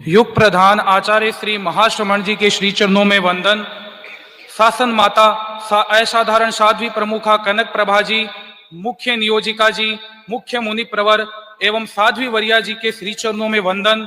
युग प्रधान आचार्य श्री महाश्रमण जी के श्री चरणों में वंदन। शासन माता असाधारण साध्वी प्रमुखा कनक प्रभा जी, मुख्य नियोजिका जी, मुख्य मुनि प्रवर एवं साध्वी वरिया जी के श्री चरणों में वंदन।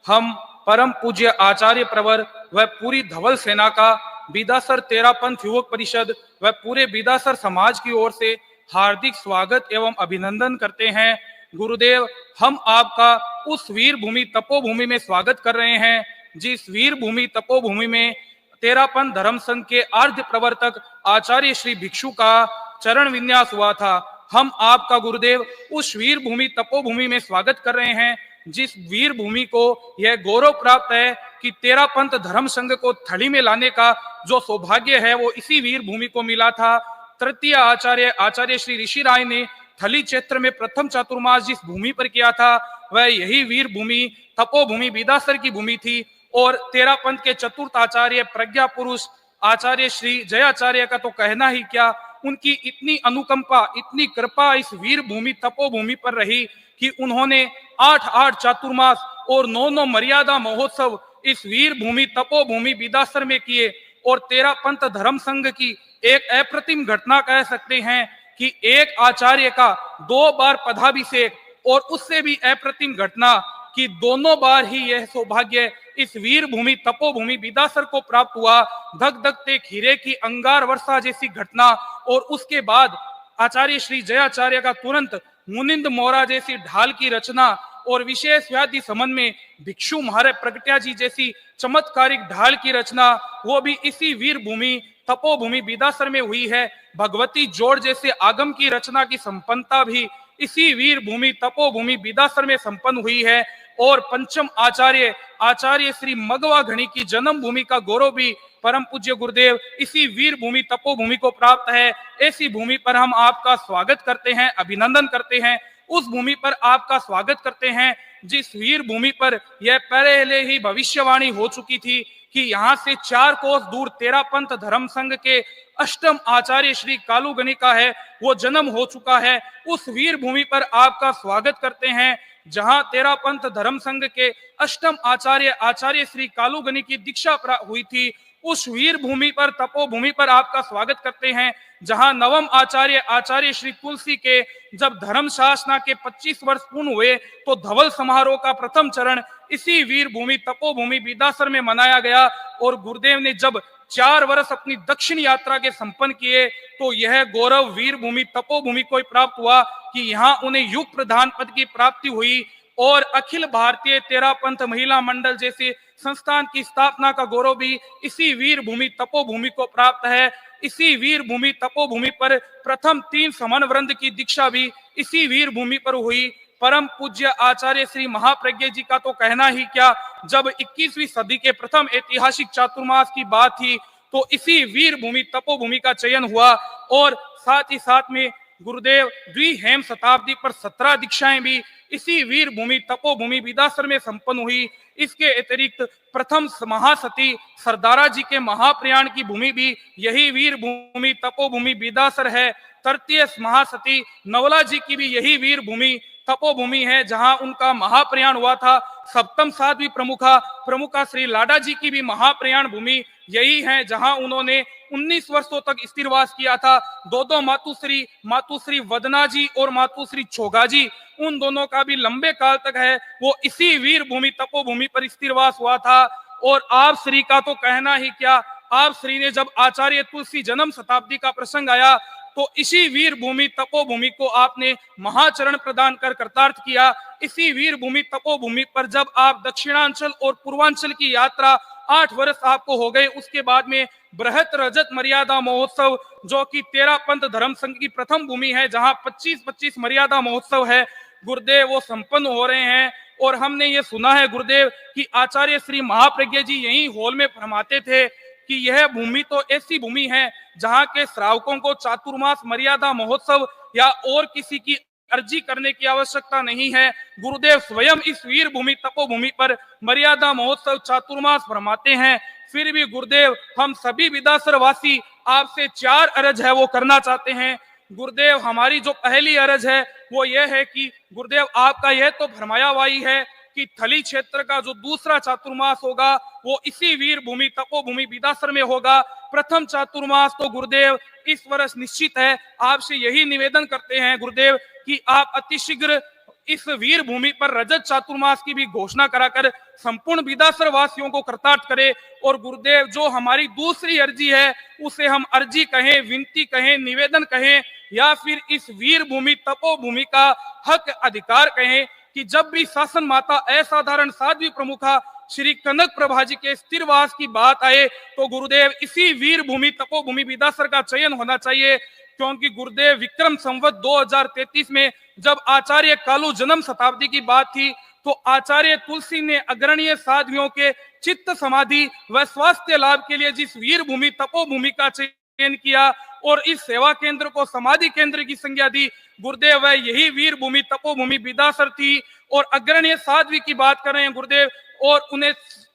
हम परम पूज्य आचार्य प्रवर व पूरी धवल सेना का बीदासर तेरा पंथ युवक परिषद व पूरे बीदासर समाज की ओर से हार्दिक स्वागत एवं अभिनंदन करते हैं। गुरुदेव, हम आपका उस वीर भूमि तपोभूमि में स्वागत कर रहे हैं जिस वीर भूमि तपोभूमि में तेरापन धर्म संघ के आर्ध प्रवर्तक आचार्य श्री भिक्षु का चरण विन्यास हुआ था। हम आपका गुरुदेव उस वीर भूमि तपोभूमि में स्वागत कर रहे हैं जिस वीर भूमि को यह गौरव प्राप्त है कि तेरापंथ धर्म संघ को थड़ी में लाने का जो सौभाग्य है वो इसी वीर भूमि को मिला था। तृतीय आचार्य श्री ऋषि राय ने थली क्षेत्र में प्रथम चातुर्मास जिस भूमि पर किया था वह यही वीर भूमि तपोभूमि बीदासर की भूमि थी। और तेरापंथ के चतुर्थ आचार्य प्रज्ञा पुरुष आचार्य श्री जयाचार्य का तो कहना ही क्या, उनकी इतनी अनुकंपा इतनी कृपा इस वीर भूमि तपोभूमि पर रही कि उन्होंने 8 चातुर्मास और 9 मर्यादा महोत्सव इस वीर भूमि तपोभूमि बीदासर में किए। और तेरापंथ धर्म संघ की एक अप्रतिम घटना कह सकते हैं कि एक आचार्य का 2 बार पदाभिषेक और उससे भी अप्रतिम घटना कि दोनों बार ही यह सौभाग्य इस वीर भूमि तपोभूमि बीदासर को प्राप्त हुआ। धक धकते खीरे की अंगार वर्षा जैसी घटना और उसके बाद आचार्य श्री जयाचार्य का तुरंत मुनिंद मोरा जैसी ढाल की रचना और विशेष व्याधि संबंध में भिक्षु महाराज प्रगट्या जी जैसी चमत्कारिक ढाल की रचना वो भी इसी वीर भूमि तपोभूमि बीदासर में हुई है। भगवती जोड़ जैसे आगम की रचना की संपन्नता भी इसी वीर भूमि तपोभूमि बीदासर में संपन्न हुई है। और पंचम आचार्य श्री मगवा घणी की जन्म भूमि का गौरव भी परम पूज्य गुरुदेव इसी वीर भूमि तपोभूमि को प्राप्त है। ऐसी भूमि पर हम आपका स्वागत करते हैं, अभिनंदन करते हैं। उस भूमि पर आपका स्वागत करते हैं जिस वीर भूमि पर यह पहले ही भविष्यवाणी हो चुकी थी कि यहाँ से 4 कोस दूर तेरापंथ धर्म संघ के अष्टम आचार्य श्री कालूगनी का है वो जन्म हो चुका है। उस वीर भूमि पर आपका स्वागत करते हैं जहां तेरापंथ धर्म संघ के अष्टम आचार्य श्री कालूगनी की दीक्षा हुई थी। उस वीर भूमि पर तपोभूमि पर आपका स्वागत करते हैं जहां नवम आचार्य श्री तुलसी के जब धर्म शासना के 25 वर्ष पूर्ण हुए तो धवल समारोह का प्रथम चरण इसी वीर भूमि तपोभूमि बीदासर में मनाया गया। और गुरुदेव ने जब 4 वर्ष अपनी दक्षिण यात्रा के संपन्न किए तो यह गौरव वीर भूमि तपोभूमि को प्राप्त हुआ कि यहाँ उन्हें युग प्रधान पद की प्राप्ति हुई। और अखिल भारतीय तेरापंथ महिला मंडल जैसे संस्थान की स्थापना का गौरव भी इसी वीर भूमि तपोभूमि को प्राप्त है। इसी वीर भूमि तपोभूमि पर प्रथम 3 समन वृंद की दीक्षा भी इसी वीर भूमि पर हुई। परम पूज्य आचार्य श्री महाप्रज्ञ जी का तो कहना ही क्या, जब 21वीं सदी के प्रथम ऐतिहासिक चातुर्मास की बात थी तो इसी वीर भूमि तपोभूमि का चयन हुआ। और साथ ही साथ में गुरुदेव द्विहेम शताब्दी पर 17 दीक्षाएं भी इसी वीर भूमि तपोभूमि बीदासर में संपन्न हुई। इसके अतिरिक्त प्रथम महासती सरदारा जी के महाप्रयाण की भूमि भी यही वीर भूमि तपोभूमि बीदासर है। तृतीय महासती नवला जी की भी यही वीर भूमि तपोभूमि है जहां उनका महाप्रयाण हुआ था। सप्तम साध्वी प्रमुखा श्री लाडा जी की भी महाप्रयाण भूमि यही है जहां उन्होंने 19 वर्षों तक स्थिरवास किया था। दो मातुश्री वदना जी और मातुश्री छोगा जी, उन दोनों का भी लंबे काल तक है वो इसी वीर भूमि तपोभूमि पर स्थिरवास हुआ था। और आप श्री का तो कहना ही क्या, आप श्री ने जब आचार्य तुलसी जन्म शताब्दी का प्रसंग आया तो इसी वीर भूमि तपोभूमि को आपने महाचरण प्रदान कर कृतार्थ किया। इसी वीर भूमि तपोभूमि पर जब आप दक्षिणांचल और पूर्वांचल की यात्रा 8 वर्ष आपको हो गए, उसके बाद में बृहत रजत मर्यादा महोत्सव जो कि तेरापंथ धर्म संघ की प्रथम भूमि है जहां 25-25 मर्यादा महोत्सव है गुरुदेव वो संपन्न हो रहे हैं। और हमने ये सुना है गुरुदेव कि आचार्य श्री महाप्रज्ञ जी यही हॉल में फरमाते थे कि यह भूमि तो ऐसी भूमि है जहां के श्रावकों को चातुर्मास मर्यादा महोत्सव या और किसी की अर्जी करने की आवश्यकता नहीं है। गुरुदेव स्वयं इस वीर भूमि तपोभूमि पर मर्यादा महोत्सव चातुर्मास फरमाते हैं। फिर भी गुरुदेव हम सभी बीदासर वासी आपसे 4 अर्ज है वो करना चाहते हैं। गुरुदेव हमारी जो पहली अर्ज है वो ये है कि गुरुदेव आपका यह तो फरमाया हुआ ही है कि थली क्षेत्र का जो दूसरा चातुर्मास होगा वो इसी वीर भूमि तपोभूमि बिदासर में होगा। प्रथम चातुर्मास तो गुरुदेव इस वर्ष निश्चित है। आपसे यही निवेदन करते हैं गुरुदेव कि आप अतिशीघ्र इस वीर भूमि पर रजत चातुर्मास की भी घोषणा कराकर संपूर्ण बिदासर वासियों को कृतार्थ करे। और गुरुदेव जो हमारी दूसरी अर्जी है उसे हम अर्जी कहें, विनती कहें, निवेदन कहें या फिर इस वीर भूमि तपोभूमि का हक अधिकार कहें कि जब भी शासन माता असाधारण साध्वी प्रमुखा श्री कनक प्रभा जी के स्थिरवास की बात आए तो गुरुदेव इसी वीर भूमि तपोभूमि बिदासर का चयन होना चाहिए। क्योंकि गुरुदेव विक्रम संवत 2033 में जब आचार्य कालू जन्म शताब्दी की बात थी तो आचार्य तुलसी ने अग्रणीय साध्वियों के चित्त समाधि व स्वास्थ्य लाभ के लिए जिस वीर भूमि तपोभूमि का चयन किया और इस सेवा केंद्र को समाधि केंद्र की संज्ञा दी, गुरुदेव वह यही वीर भूमि तपोभूमि बिदासर थी। और अग्रणीय साध्वी की बात कर रहे हैं गुरुदेव, और उन्हें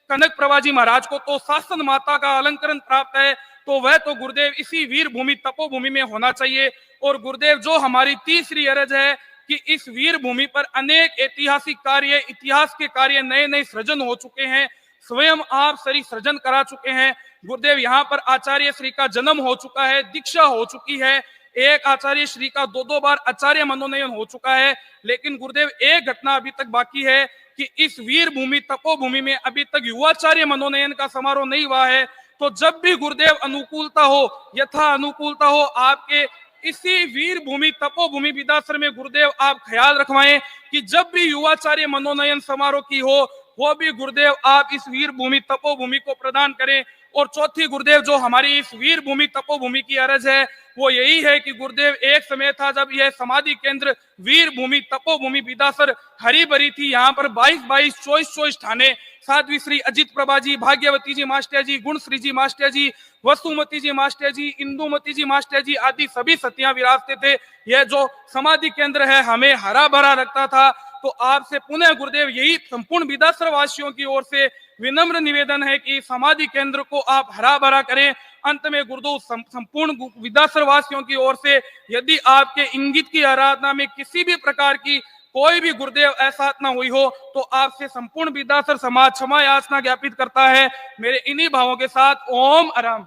कनक प्रभा जी महाराज को तो शासन माता का अलंकरण प्राप्त है, तो वह तो गुरुदेव इसी वीर भूमि तपोभूमि में होना चाहिए। और गुरुदेव जो हमारी तीसरी अरज है कि इस वीर भूमि पर अनेक ऐतिहासिक कार्य, इतिहास के कार्य नए नए सृजन हो चुके हैं, स्वयं आप सरी सृजन करा चुके हैं गुरुदेव। यहाँ पर आचार्य श्री का जन्म हो चुका है, दीक्षा हो चुकी है, एक आचार्य श्री का दो बार आचार्य मनोनयन हो चुका है। लेकिन गुरुदेव एक घटना अभी तक बाकी है कि इस वीर भूमि तपोभूमि में अभी तक युवाचार्य मनोनयन का समारोह नहीं हुआ है। तो जब भी गुरुदेव अनुकूलता हो, यथा अनुकूलता हो, आपके इसी वीर भूमि तपोभूमि बिदासर में गुरुदेव आप ख्याल रखवाएं कि जब भी युवाचार्य मनोनयन समारोह की हो वो भी गुरुदेव आप इस वीर भूमि तपोभूमि को प्रदान करें। और चौथी गुरुदेव जो हमारी इस वीर भूमि तपोभूमि की अर्ज है वो यही है कि गुरुदेव एक समय था जब यह समाधि केंद्र वीर भूमि तपोभूमि बिदासर हरी भरी थी। यहाँ पर 22 24 थाने साध्वी श्री अजित प्रभा जी, भाग्यवती जी मास्टर जी, गुणश्री जी मास्टर जी, वसुमती जी मास्टर जी, इंदुमती जी मास्टर जी आदि सभी सतियां विराजते थे। यह जो समाधि केंद्र है हमें हरा भरा रखता था। तो आपसे पुनः गुरुदेव यही संपूर्ण बिदासर वासियों की ओर से विनम्र निवेदन है कि समाधि केंद्र को आप हरा भरा करें। अंत में गुरुदेव संपूर्ण बिदासर वासियों की ओर से यदि आपके इंगित की आराधना में किसी भी प्रकार की कोई भी गुरुदेव ऐसा न हुई हो तो आपसे संपूर्ण बिदासर समाज क्षमा याचना ज्ञापित करता है। मेरे इन्हीं भावों के साथ ओम आराम।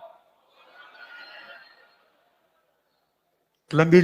लंबी